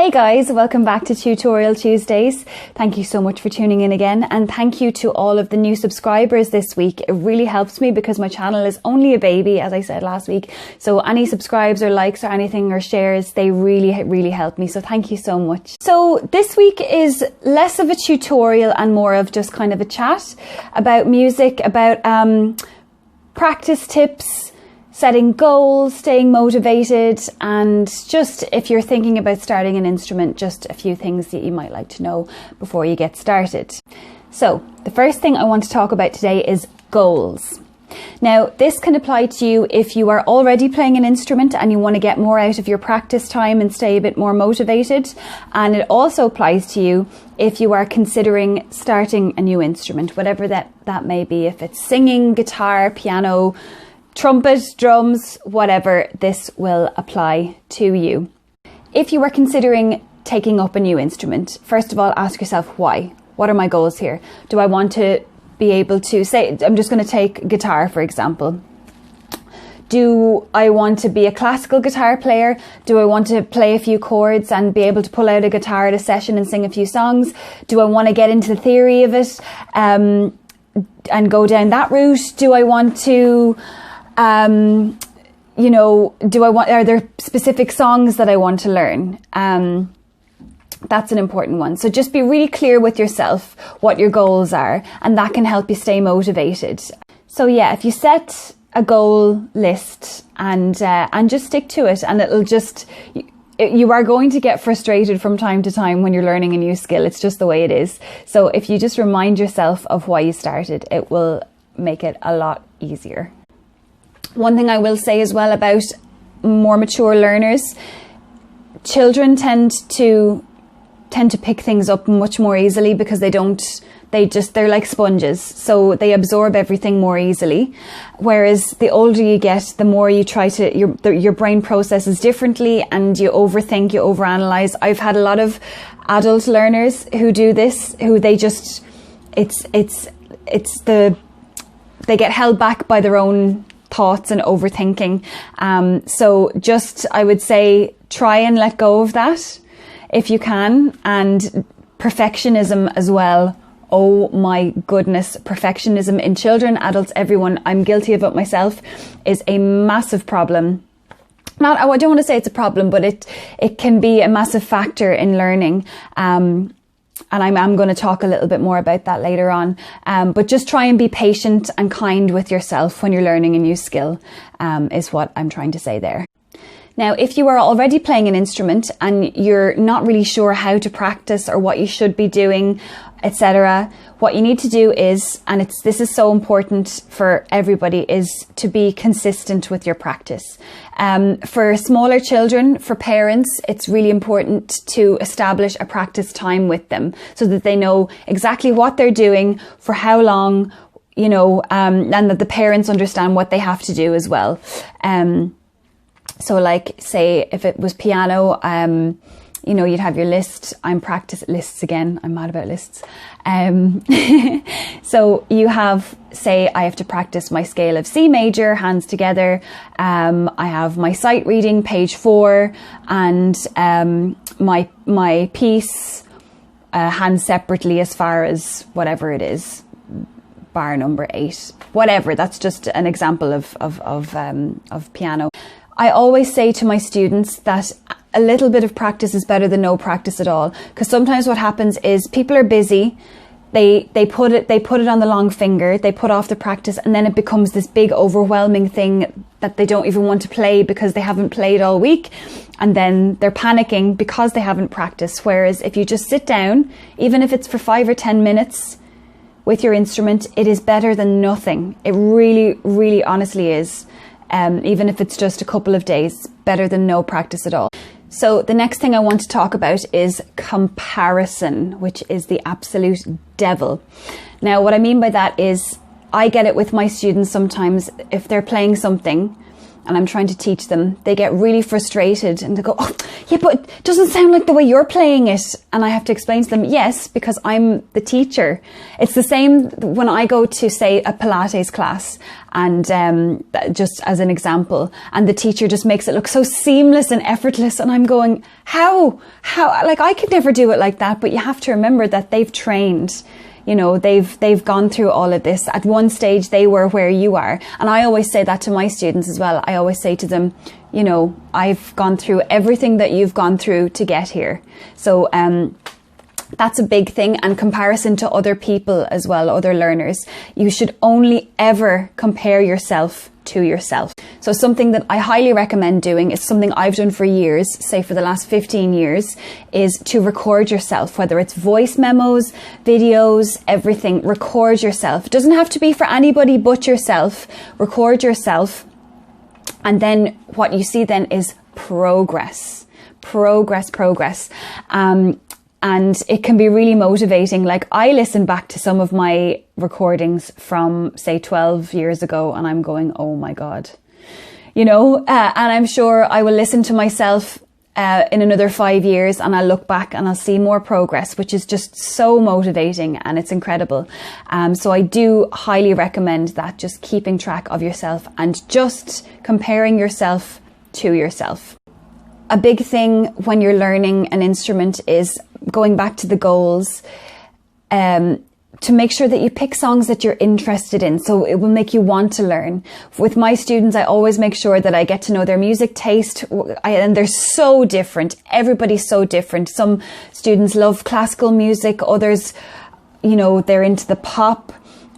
Hey guys, welcome back to Tutorial Tuesdays. Thank you so much for tuning in again, and thank you to all of the new subscribers this week. It really helps me because my channel is only a baby, as I said last week. So any subscribes or likes or anything or shares, they really help me. So thank you so much. So this week is less of a tutorial and more of just kind of a chat about music, about practice tips, setting goals, staying motivated, and just if you're thinking about starting an instrument, just a few things that you might like to know before you get started. So the first thing I want to talk about today is goals. Now, this can apply to you if you are already playing an instrument and you want to get more out of your practice time and stay a bit more motivated. And it also applies to you if you are considering starting a new instrument, whatever that may be. If it's singing, guitar, piano, trumpet, drums, whatever, this will apply to you. If you are considering taking up a new instrument, first of all, ask yourself why. What are my goals here? Do I want to be able to say, I'm just going to take guitar, for example. Do I want to be a classical guitar player? Do I want to play a few chords and be able to pull out a guitar at a session and sing a few songs? Do I want to get into the theory of it and go down that route? Do I want to are there specific songs that I want to learn? That's an important one. So just be really clear with yourself what your goals are, and that can help you stay motivated. So yeah, if you set a goal list and just stick to it, and you are going to get frustrated from time to time when you're learning a new skill. It's just the way it is. So if you just remind yourself of why you started, it will make it a lot easier. One thing I will say as well about more mature learners, children tend to pick things up much more easily because they're like sponges, so they absorb everything more easily. Whereas the older you get, the more you try to, your brain processes differently and you overthink, you overanalyze. I've had a lot of adult learners who do this, who they just, they get held back by their own thoughts and overthinking. So just, I would say, try and let go of that if you can. And perfectionism as well. Oh my goodness, perfectionism in children, adults, everyone, I'm guilty of it myself, is a massive problem. I don't want to say it's a problem, but it can be a massive factor in learning. And I'm going to talk a little bit more about that later on. But just try and be patient and kind with yourself when you're learning a new skill, is what I'm trying to say there. Now, if you are already playing an instrument and you're not really sure how to practice or what you should be doing, etc., what you need to do is, and this is so important for everybody, is to be consistent with your practice. For smaller children, for parents, it's really important to establish a practice time with them so that they know exactly what they're doing, for how long, and that the parents understand what they have to do as well. So like, say, if it was piano, you'd have your list. I'm mad about lists. So you have, say, I have to practice my scale of C major, hands together. I have my sight reading, page 4, and my piece, hands separately as far as whatever it is, bar number 8, whatever. That's just an example of piano. I always say to my students that a little bit of practice is better than no practice at all. Because sometimes what happens is people are busy, they put it on the long finger, they put off the practice, and then it becomes this big overwhelming thing that they don't even want to play because they haven't played all week, and then they're panicking because they haven't practiced. Whereas if you just sit down, even if it's for 5 or 10 minutes with your instrument, it is better than nothing. It really honestly is. Even if it's just a couple of days, better than no practice at all. So the next thing I want to talk about is comparison, which is the absolute devil. Now, what I mean by that is I get it with my students sometimes if they're playing something and I'm trying to teach them, they get really frustrated and they go, oh, yeah, but it doesn't sound like the way you're playing it. And I have to explain to them, yes, because I'm the teacher. It's the same when I go to, say, a Pilates class, and just as an example, and the teacher just makes it look so seamless and effortless. And I'm going, how, like, I could never do it like that. But you have to remember that they've trained. You know, they've gone through all of this. At one stage, they were where you are. And I always say that to my students as well. I always say to them, you know, I've gone through everything that you've gone through to get here. So that's a big thing. And comparison to other people as well, other learners. You should only ever compare yourself to yourself. So something that I highly recommend doing, is something I've done for years, say for the last 15 years, is to record yourself, whether it's voice memos, videos, everything. Record yourself. It doesn't have to be for anybody but yourself. Record yourself. And then what you see then is progress. And it can be really motivating. Like, I listen back to some of my recordings from, say, 12 years ago, and I'm going, oh my God, you know, and I'm sure I will listen to myself in another 5 years, and I'll look back and I'll see more progress, which is just so motivating, and it's incredible. So I do highly recommend that, just keeping track of yourself and just comparing yourself to yourself. A big thing when you're learning an instrument is going back to the goals, to make sure that you pick songs that you're interested in, so it will make you want to learn. With my students, I always make sure that I get to know their music taste, and they're so different. Everybody's so different. Some students love classical music, others, you know, they're into the pop.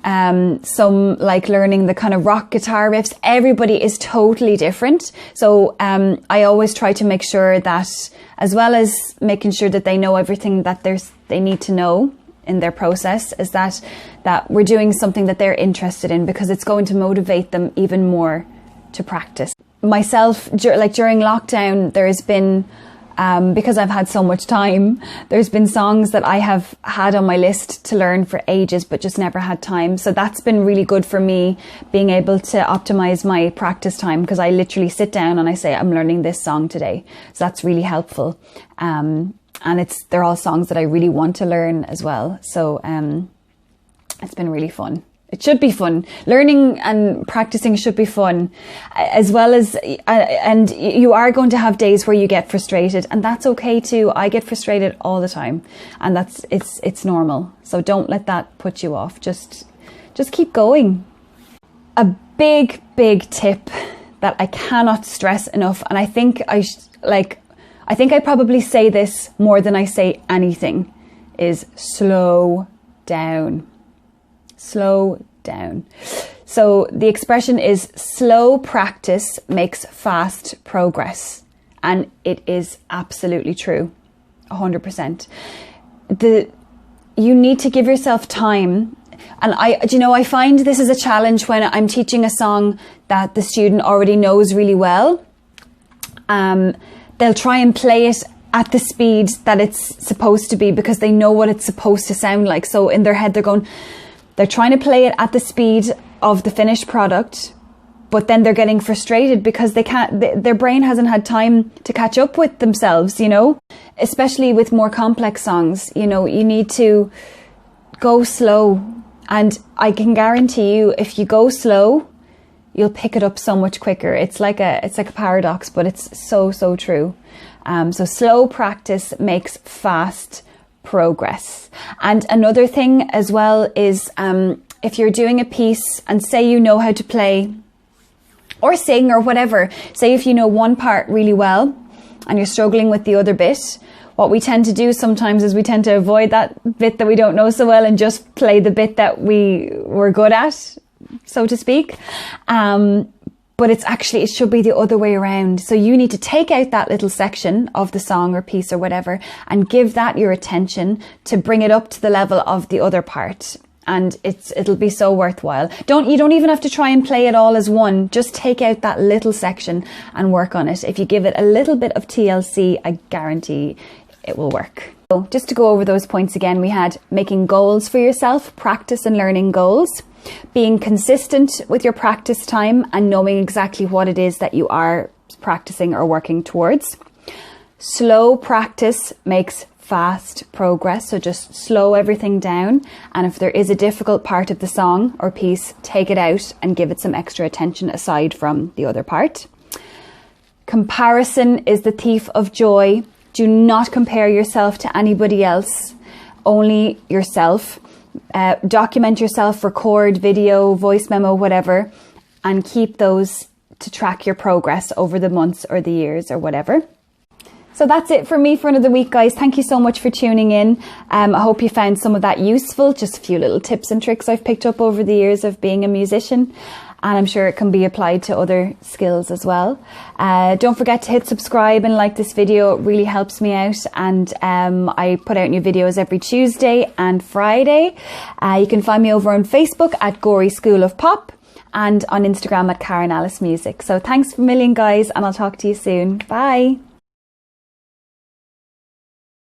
Some like learning the kind of rock guitar riffs. Everybody is totally different. So I always try to make sure that, as well as making sure that they know everything that they need to know in their process, is that we're doing something that they're interested in, because it's going to motivate them even more to practice. Myself, like during lockdown, there has been, because I've had so much time, there's been songs that I have had on my list to learn for ages, but just never had time. So that's been really good for me, being able to optimize my practice time, because I literally sit down and I say, I'm learning this song today. So that's really helpful. And they're all songs that I really want to learn as well. So it's been really fun. It should be fun. Learning and practicing should be fun, as well as, and you are going to have days where you get frustrated, and that's okay too. I get frustrated all the time, and it's normal. So don't let that put you off. Just keep going. A big tip that I cannot stress enough, and I think I probably say this more than I say anything, is slow down. Slow down. So the expression is, slow practice makes fast progress. And it is absolutely true. 100%. You need to give yourself time. And I find this is a challenge when I'm teaching a song that the student already knows really well. They'll try and play it at the speed that it's supposed to be, because they know what it's supposed to sound like. So in their head, they're trying to play it at the speed of the finished product, but then they're getting frustrated because their brain hasn't had time to catch up with themselves, you know, especially with more complex songs. You know, you need to go slow. And I can guarantee you, if you go slow, you'll pick it up so much quicker. It's like a paradox, but it's so true. So slow practice makes fast progress. And another thing as well is, if you're doing a piece and say you know how to play or sing or whatever, say if you know one part really well and you're struggling with the other bit, what we tend to do sometimes is we tend to avoid that bit that we don't know so well and just play the bit that we were good at, so to speak. But it should be the other way around. So you need to take out that little section of the song or piece or whatever and give that your attention to bring it up to the level of the other part. And it'll be so worthwhile. You don't even have to try and play it all as one. Just take out that little section and work on it. If you give it a little bit of TLC, I guarantee it will work. So just to go over those points again, we had making goals for yourself, practice and learning goals. being consistent with your practice time and knowing exactly what it is that you are practicing or working towards. Slow practice makes fast progress, so just slow everything down, and if there is a difficult part of the song or piece, take it out and give it some extra attention aside from the other part. Comparison is the thief of joy. Do not compare yourself to anybody else, only yourself. Document yourself, record video, voice memo, whatever, and keep those to track your progress over the months or the years or whatever. So that's it for me for another week, guys. Thank you so much for tuning in. I hope you found some of that useful. Just a few little tips and tricks I've picked up over the years of being a musician. And I'm sure it can be applied to other skills as well. Don't forget to hit subscribe and like this video. It really helps me out. And I put out new videos every Tuesday and Friday. You can find me over on Facebook at Gorey School of Pop and on Instagram at Karen Alice Music. So thanks a million, guys, and I'll talk to you soon. Bye.